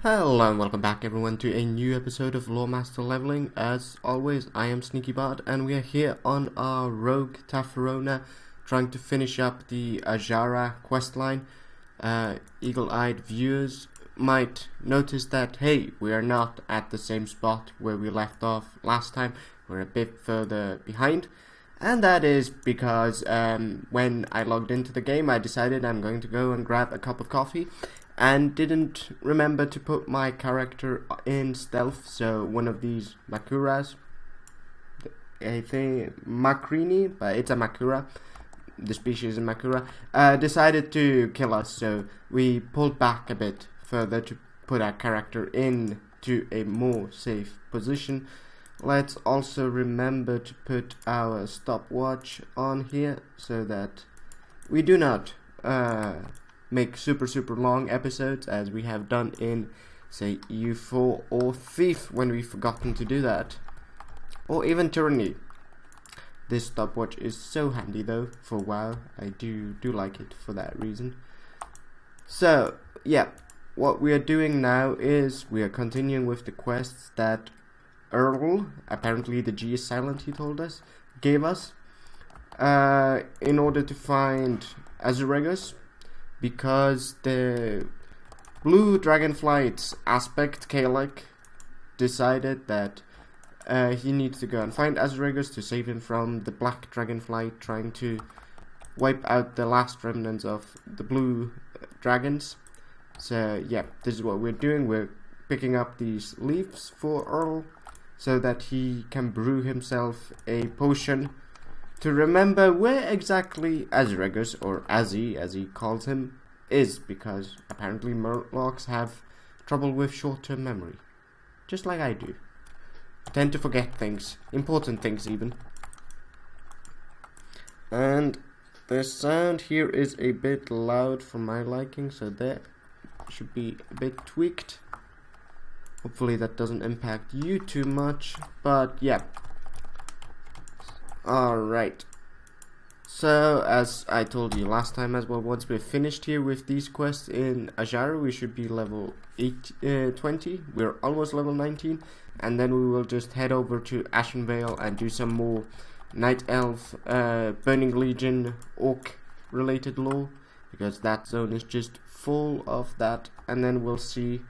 Hello and welcome back everyone to a new episode of Loremaster Leveling. As always, I am SneakyBot and we are here on our Rogue Tafarona trying to finish up the Ajara questline. Eagle-eyed viewers might notice that, hey, we are not at the same spot where we left off last time. We're a bit further behind. And that is because when I logged into the game, I decided I'm going to go and grab a cup of coffee. And didn't remember to put my character in stealth, so one of these Makuras, I think Makrini, but it's a Makura, the species is Makura, decided to kill us, so we pulled back a bit further to put our character into a more safe position. Let's also remember to put our stopwatch on here, so that we do not make super long episodes as we have done in, say, U4 or Thief when we've forgotten to do that, or even Tyranny. This stopwatch is so handy though for WoW. I do like it for that reason. So yeah, what we are doing now is we are continuing with the quests that Earl, apparently the G is silent, he told us, gave us in order to find Azuregos, because the blue dragonflight's aspect, Kalek, decided that he needs to go and find Azuregos to save him from the black dragonflight trying to wipe out the last remnants of the blue dragons. So yeah, this is what we're doing. We're picking up these leaves for Earl so that he can brew himself a potion to remember where exactly Azuregos, or Azzy as he calls him, is, because apparently Murlocs have trouble with short-term memory. Just like I do. Tend to forget things, important things even. And the sound here is a bit loud for my liking, so that should be a bit tweaked. Hopefully that doesn't impact you too much, but yeah. Alright, so as I told you last time as well, once we're finished here with these quests in Ajara, we should be level 20, we're almost level 19, and then we will just head over to Ashenvale and do some more Night Elf, Burning Legion, Orc related lore, because that zone is just full of that, and then we'll see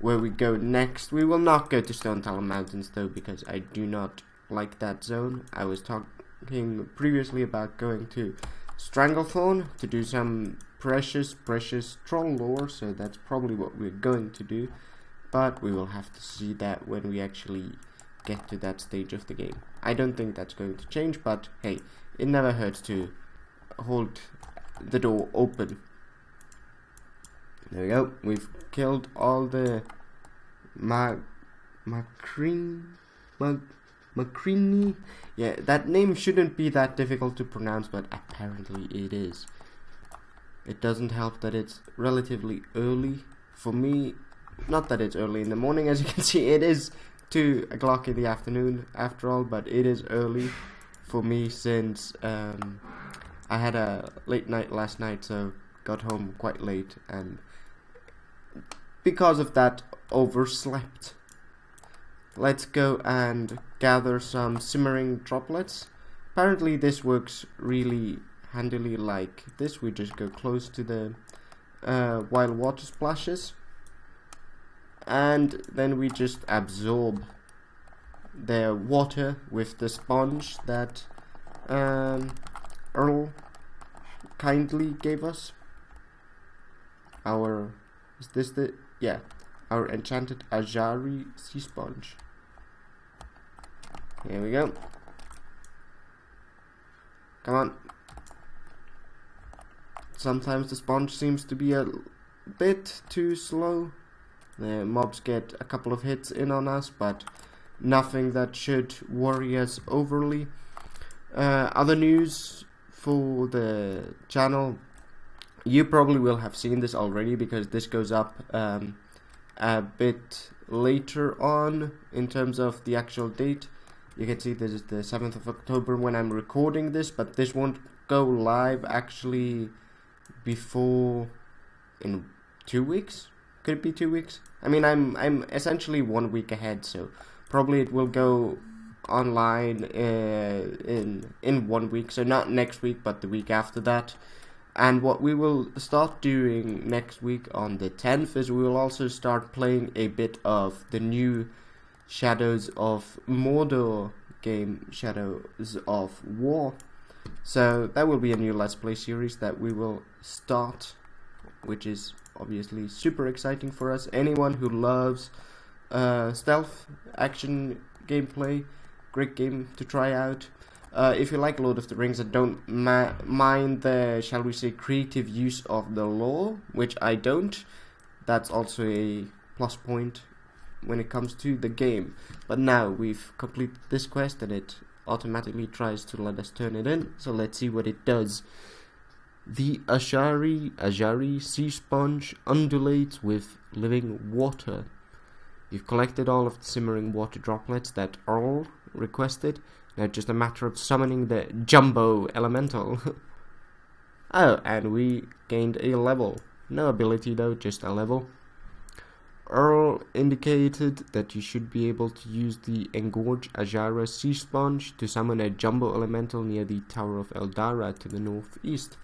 where we go next. We will not go to Stone Talon Mountains though, because I do not like that zone. I was talking previously about going to Stranglethorn to do some precious troll lore, so that's probably what we're going to do, but we will have to see that when we actually get to that stage of the game. I don't think that's going to change, but hey, it never hurts to hold the door open. There we go, we've killed all the Makrini. Yeah, that name shouldn't be that difficult to pronounce, but apparently it is. It doesn't help that it's relatively early for me. Not that it's early in the morning, as you can see, it is 2 o'clock in the afternoon after all, but it is early for me since I had a late night last night, so got home quite late, and because of that, overslept. Let's go and gather some simmering droplets. Apparently this works really handily like this. We just go close to the wild water splashes, and then we just absorb the water with the sponge that Earl kindly gave us. Our enchanted Ajari sea sponge. Here we go. Come on. Sometimes the sponge seems to be a bit too slow. The mobs get a couple of hits in on us, but nothing that should worry us overly. Other news for the channel. You probably will have seen this already, because this goes up a bit later on in terms of the actual date. You can see this is the 7th of October when I'm recording this, but this won't go live actually before in 2 weeks, Could it be 2 weeks? I mean, I'm essentially 1 week ahead, so probably it will go online in 1 week. So not next week, but the week after that. And what we will start doing next week on the 10th is we will also start playing a bit of the new Shadows of Mordor game, Shadows of War. So that will be a new Let's Play series that we will start, which is obviously super exciting for us. Anyone who loves stealth action gameplay, great game to try out. If you like Lord of the Rings and don't mind the, shall we say, creative use of the lore, which I don't, that's also a plus point when it comes to the game. But now we've completed this quest and it automatically tries to let us turn it in, so let's see what it does. The Ajari sea sponge undulates with living water. You've collected all of the simmering water droplets that Earl requested. Now just a matter of summoning the Jumbo Elemental. Oh, and we gained a level. No ability though, just a level. Earl indicated that you should be able to use the Engorge Ajara Sea Sponge to summon a Jumbo Elemental near the Tower of Eldara to the northeast.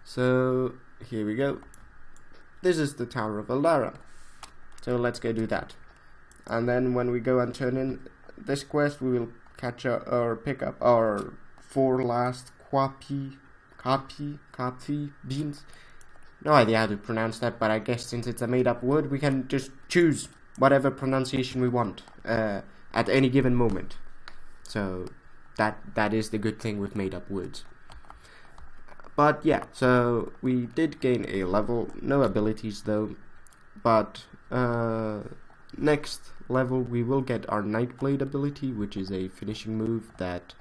So, here we go. This is the Tower of Eldara. So let's go do that. And then when we go and turn in this quest, we will catch up or pick up our 4 last Kapi beans. No idea how to pronounce that, but I guess since it's a made-up word, we can just choose whatever pronunciation we want at any given moment. So that is the good thing with made-up words. But yeah, so we did gain a level, no abilities though, but next level we will get our Nightblade ability, which is a finishing move that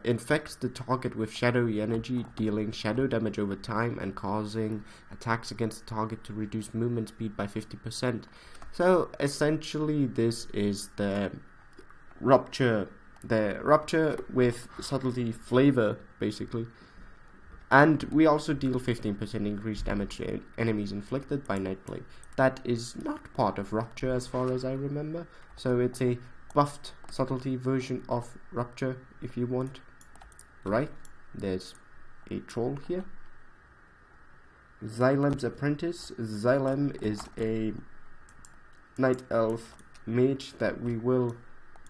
infects the target with shadowy energy, dealing shadow damage over time and causing attacks against the target to reduce movement speed by 50%. So essentially this is the rupture with subtlety flavor basically. And we also deal 15% increased damage to enemies inflicted by Nightblade. That is not part of Rupture as far as I remember, so it's a buffed subtlety version of Rupture if you want. Right, there's a troll here. Xylem's apprentice. Xylem is a night elf mage that we will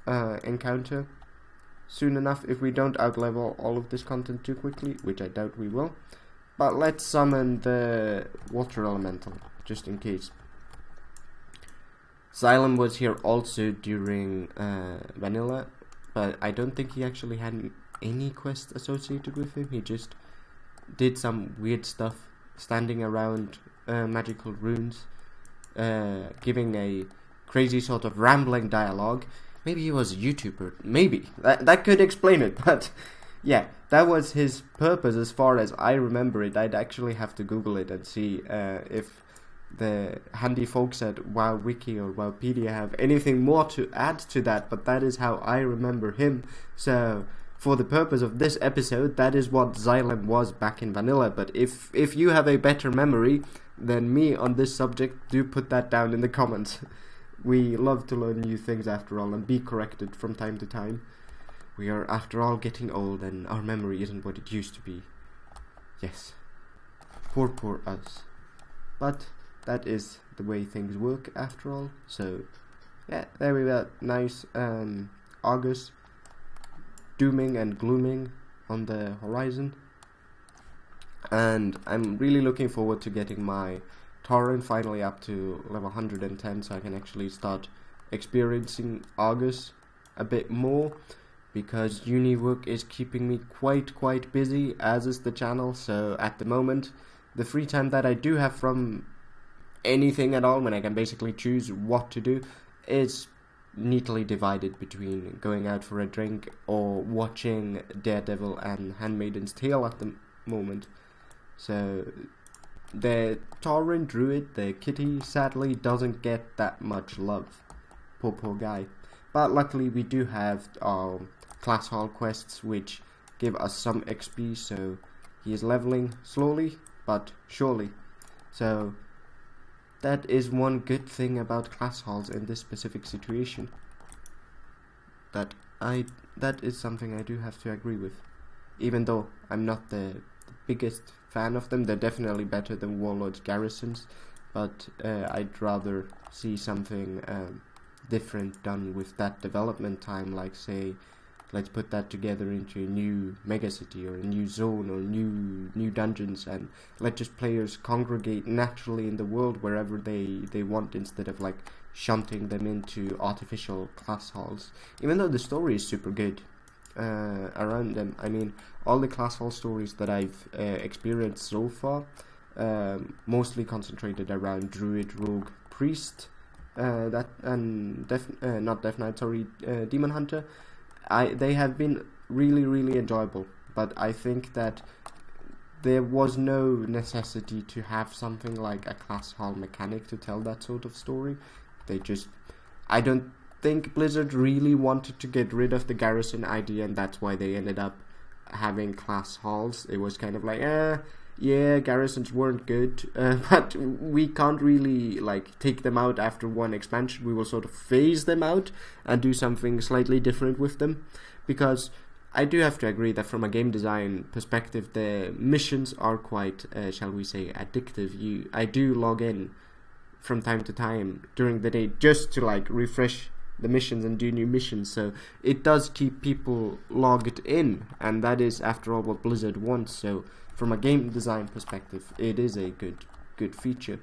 encounter soon enough if we don't outlevel all of this content too quickly, which I doubt we will. But let's summon the water elemental just in case. Xylem was here also during vanilla, but I don't think he actually had any quest associated with him. He just did some weird stuff, standing around magical runes, giving a crazy sort of rambling dialogue. Maybe he was a YouTuber, maybe. That could explain it, but yeah, that was his purpose as far as I remember it. I'd actually have to Google it and see if the handy folks at WoWWiki or WoWpedia have anything more to add to that, but that is how I remember him. So, for the purpose of this episode, that is what Xylem was back in vanilla, but if you have a better memory than me on this subject, do put that down in the comments. We love to learn new things after all and be corrected from time to time. We are after all getting old and our memory isn't what it used to be. Yes. Poor us. But that is the way things work after all. So yeah, there we go. Nice August dooming and glooming on the horizon. And I'm really looking forward to getting my Tauren finally up to level 110 so I can actually start experiencing August a bit more, because uni work is keeping me quite busy, as is the channel. So at the moment, the free time that I do have from anything at all, when I can basically choose what to do, is neatly divided between going out for a drink or watching Daredevil and Handmaid's Tale at the moment. So the Tauren Druid, the kitty, sadly doesn't get that much love. Poor guy. But luckily we do have our class hall quests, which give us some XP, so he is leveling slowly but surely. So that is one good thing about class halls in this specific situation. That is something I do have to agree with. Even though I'm not the biggest fan of them, they're definitely better than Warlord's garrisons, but I'd rather see something different done with that development time, like say, let's put that together into a new megacity or a new zone or new dungeons, and let just players congregate naturally in the world wherever they want, instead of like shunting them into artificial class halls. Even though the story is super good around them. I mean, all the class hall stories that I've experienced so far, mostly concentrated around druid, rogue, priest, not death knight, sorry, demon hunter. They have been really enjoyable, but I think that there was no necessity to have something like a class hall mechanic to tell that sort of story. I don't think Blizzard really wanted to get rid of the garrison idea, and that's why they ended up having class halls. It was kind of like, yeah, garrisons weren't good, but we can't really like take them out after one expansion. We will sort of phase them out and do something slightly different with them, because I do have to agree that from a game design perspective, the missions are quite, shall we say, addictive. I do log in from time to time during the day just to like refresh the missions and do new missions, so it does keep people logged in, and that is after all what Blizzard wants. So from a game design perspective, it is a good feature.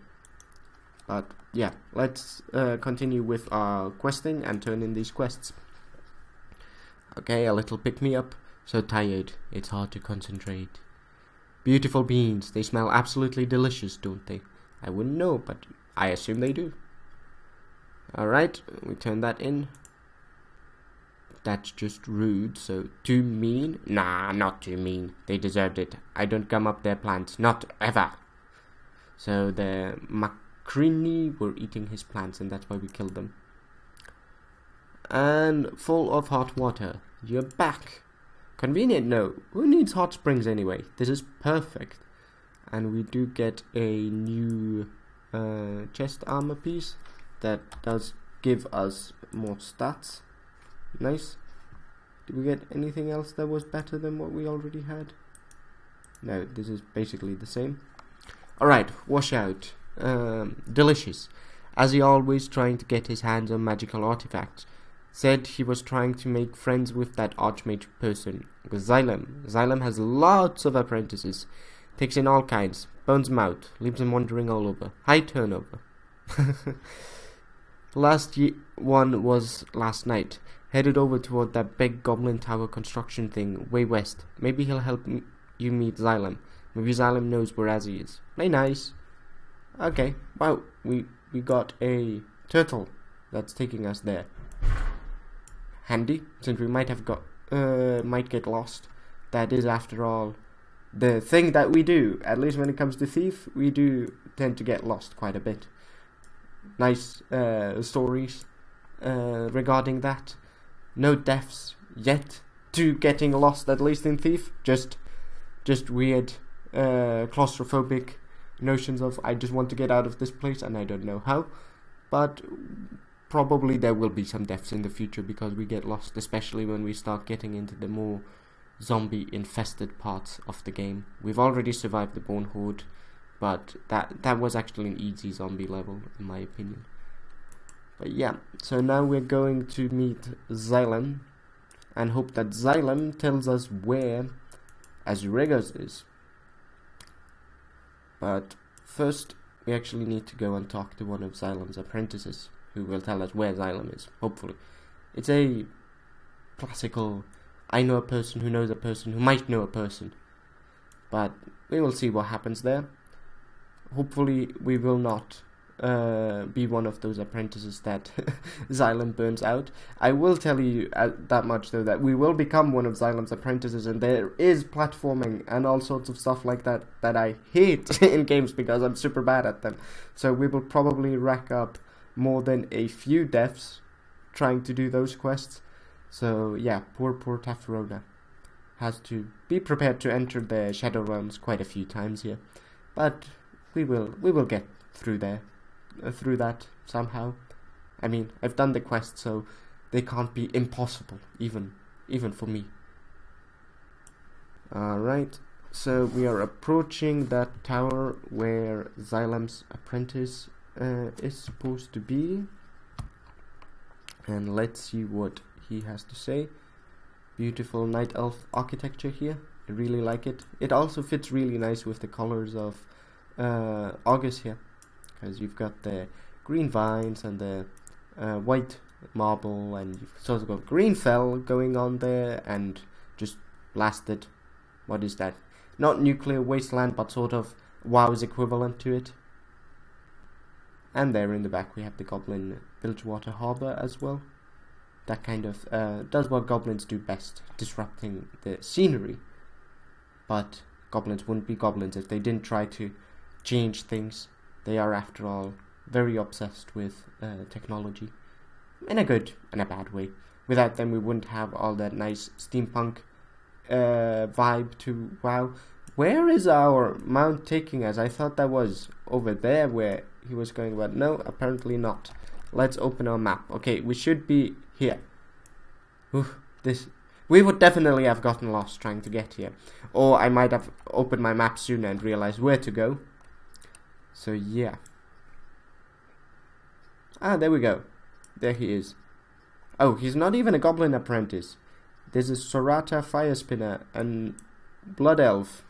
But yeah, let's continue with our questing and turn in these quests. Okay, a little pick me up. So tired, it's hard to concentrate. Beautiful beans, they smell absolutely delicious, don't they? I wouldn't know, but I assume they do. Alright, we turn that in. That's just rude, so too mean? Nah, not too mean. They deserved it. I don't gum up their plants, not ever. So the Macrini were eating his plants, and that's why we killed them. And full of hot water. You're back. Convenient, no. Who needs hot springs anyway? This is perfect. And we do get a new chest armor piece that does give us more stats. Nice. Did we get anything else that was better than what we already had? No, this is basically the same. Alright, wash out. Delicious. As he always trying to get his hands on magical artifacts. Said he was trying to make friends with that archmage person. Xylem. Xylem has lots of apprentices. Takes in all kinds. Bones them out. Leaves them wandering all over. High turnover. Last one was last night. Headed over toward that big Goblin tower construction thing way west. Maybe he'll help you meet Xylem. Maybe Xylem knows where Azzy is. Play nice. Okay. Wow. We got a turtle that's taking us there. Handy, since we might get lost. That is, after all, the thing that we do. At least when it comes to Thief, we do tend to get lost quite a bit. Nice stories regarding that. No deaths yet to getting lost, at least in Thief. Just weird claustrophobic notions of I just want to get out of this place and I don't know how. But probably there will be some deaths in the future because we get lost, especially when we start getting into the more zombie infested parts of the game. We've already survived the Bone Horde, but that was actually an easy zombie level in my opinion. But yeah, so now we're going to meet Xylem and hope that Xylem tells us where Azuregos is. But first we actually need to go and talk to one of Xylem's apprentices, who will tell us where Xylem is, hopefully. It's a classical, I know a person who knows a person who might know a person. But we will see what happens there. Hopefully we will not be one of those apprentices that Xylem burns out. I will tell you that much though, that we will become one of Xylem's apprentices, and there is platforming and all sorts of stuff like that I hate in games because I'm super bad at them. So we will probably rack up more than a few deaths trying to do those quests. So yeah, poor Tafrona has to be prepared to enter the Shadow Realms quite a few times here. But we will get through there. through that somehow. I mean, I've done the quest, so they can't be impossible, even for me. Alright, so we are approaching that tower where Xylem's apprentice is supposed to be. And let's see what he has to say. Beautiful night elf architecture here. I really like it. It also fits really nice with the colors of August here, because you've got the green vines and the white marble, and you've sort of got green fell going on there, and just blasted. What is that? Not nuclear wasteland, but sort of WoW's equivalent to it. And there in the back we have the Goblin Bilgewater Harbor as well. That kind of does what goblins do best, disrupting the scenery. But goblins wouldn't be goblins if they didn't try to change things. They are, after all, very obsessed with technology, in a good and a bad way. Without them we wouldn't have all that nice steampunk vibe to WoW. Where is our mount taking us? I thought that was over there where he was going, but no, apparently not. Let's open our map. Okay, we should be here. Oof, we would definitely have gotten lost trying to get here. Or I might have opened my map sooner and realized where to go. So yeah. Ah, there we go. There he is. Oh, he's not even a goblin apprentice. There's a Sorata fire spinner and blood elf.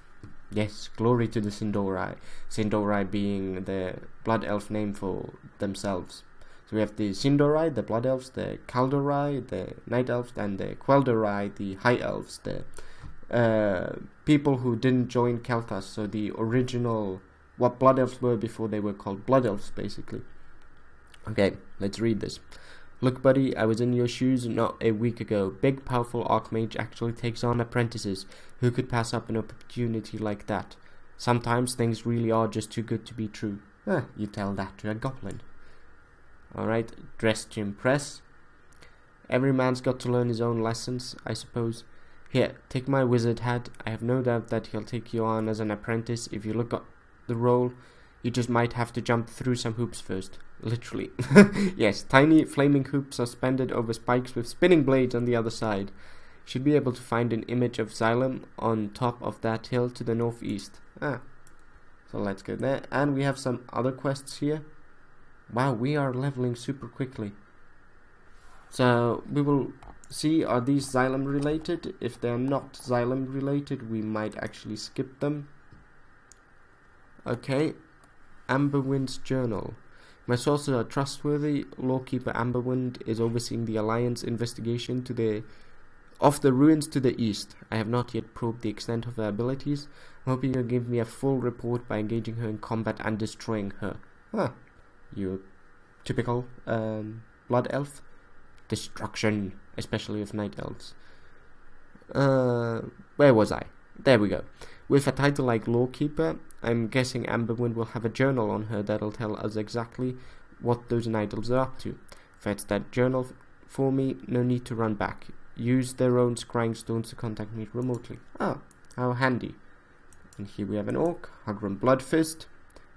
Yes, glory to the Sindorai. Sindorai being the blood elf name for themselves. So we have the Sindorai, the blood elves, the Kaldorai, the night elves, and the Queldorai, the high elves, the people who didn't join Kel'Thas. So the original, what blood elves were before they were called blood elves, basically. Okay, let's read this. Look, buddy, I was in your shoes not a week ago. Big, powerful Archmage actually takes on apprentices. Who could pass up an opportunity like that? Sometimes things really are just too good to be true. You tell that to a goblin. Alright, dressed to impress. Every man's got to learn his own lessons, I suppose. Here, take my wizard hat. I have no doubt that he'll take you on as an apprentice. If you look at the role, you just might have to jump through some hoops first. Literally. Yes, tiny flaming hoops suspended over spikes with spinning blades on the other side. You should be able to find an image of Xylem on top of that hill to the northeast. So let's go there. And we have some other quests here. Wow, we are leveling super quickly. So we will see, are these Xylem related? If they're not Xylem related, we might actually skip them. Okay. Amberwind's Journal. My sources are trustworthy. Lawkeeper Amberwind is overseeing the Alliance investigation of the ruins to the east. I have not yet probed the extent of her abilities. I'm hoping you'll give me a full report by engaging her in combat and destroying her. You typical blood elf. Destruction, especially of night elves. Where was I? There we go. With a title like Lawkeeper, I'm guessing Amberwind will have a journal on her that'll tell us exactly what those night elves are up to. Fetch that journal for me, no need to run back. Use their own scrying stones to contact me remotely. Oh, how handy. And here we have an orc, Hugrum Bloodfist,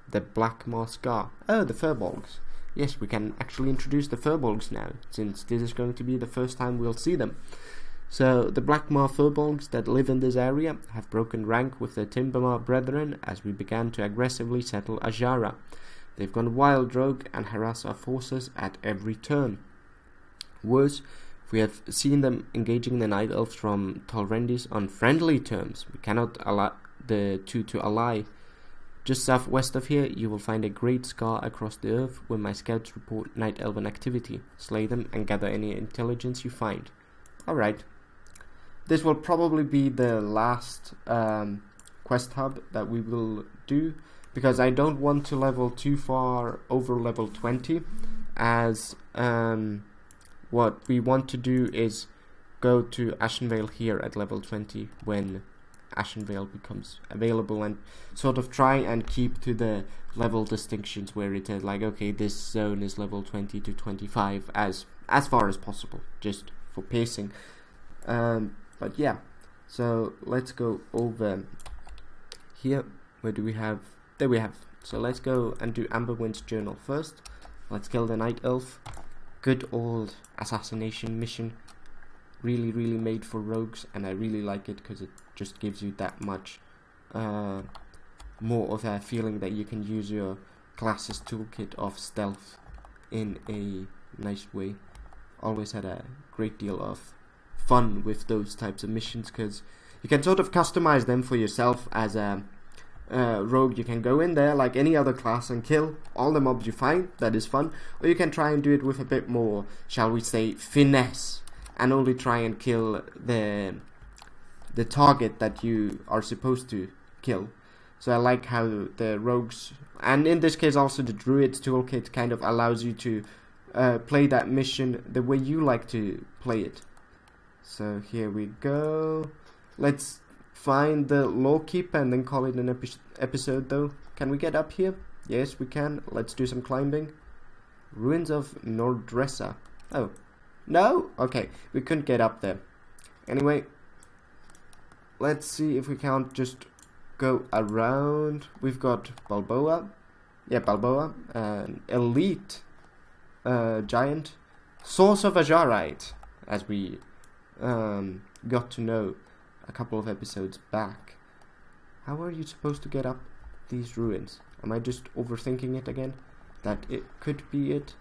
the Blackmaw Scar. Oh, the Furbolgs. Yes, we can actually introduce the Furbolgs now, since this is going to be the first time we'll see them. So, the Blackmaw Furbolgs that live in this area have broken rank with their Timbermaw brethren as we began to aggressively settle Azara. They've gone wild rogue and harass our forces at every turn. Worse, we have seen them engaging the Night Elves from Tolrendis on friendly terms. We cannot allow the two to ally. Just southwest of here, you will find a great scar across the earth where my scouts report Night Elven activity. Slay them and gather any intelligence you find. Alright. This will probably be the last quest hub that we will do, because I don't want to level too far over level 20, as what we want to do is go to Ashenvale here at level 20 when Ashenvale becomes available, and sort of try and keep to the level distinctions where it is like, okay, this zone is level 20 to 25 as far as possible, just for pacing. But yeah, so let's go over here. Where do we have? There we have So let's go and do Amberwind's journal first. Let's kill the Night Elf. Good old assassination mission. Really made for rogues, and I really like it because it just gives you that much more of a feeling that you can use your class's toolkit of stealth in a nice way. Always had a great deal of fun with those types of missions because you can sort of customize them for yourself as a rogue. You can go in there like any other class and kill all the mobs you find. That is fun. Or you can try and do it with a bit more, shall we say, finesse, and only try and kill the target that you are supposed to kill. So I like how the rogues, and in this case also the druid's toolkit, kind of allows you to play that mission the way you like to play it. So here we go. Let's find the lawkeeper and then call it an episode though. Can we get up here? Yes, we can. Let's do some climbing. Ruins of Nordressa. Oh, no? Okay, we couldn't get up there. Anyway, let's see if we can't just go around. We've got Balboa. Yeah, Balboa. An elite giant. Source of Azurite, as we got to know a couple of episodes back. How are you supposed to get up these ruins? Am I just overthinking it again? That it could be it?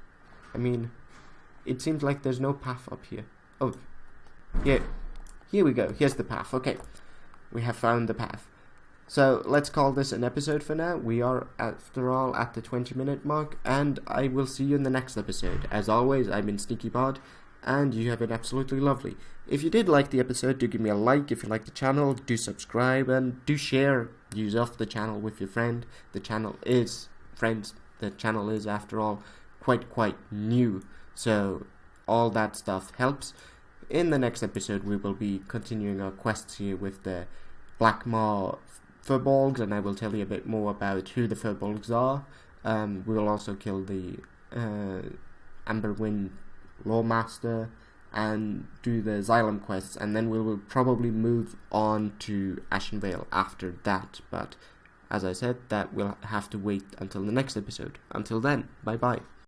I mean, it seems like there's no path up here. Oh, here we go. Here's the path. Okay, we have found the path. So let's call this an episode for now. We are, after all, at the 20-minute mark, and I will see you in the next episode. As always, I've been Sneaky Bard, and you have been absolutely lovely. If you did like the episode, do give me a like. If you like the channel, do subscribe, and do share use of the channel with your friend. The channel is, after all, quite new, so all that stuff helps. In the next episode, we will be continuing our quests here with the Blackmaw Furbolgs, and I will tell you a bit more about who the Furbolgs are. We will also kill the Amberwind Loremaster and do the Xylem quests, and then we will probably move on to Ashenvale after that. But as I said, that will have to wait until the next episode. Until then, bye bye.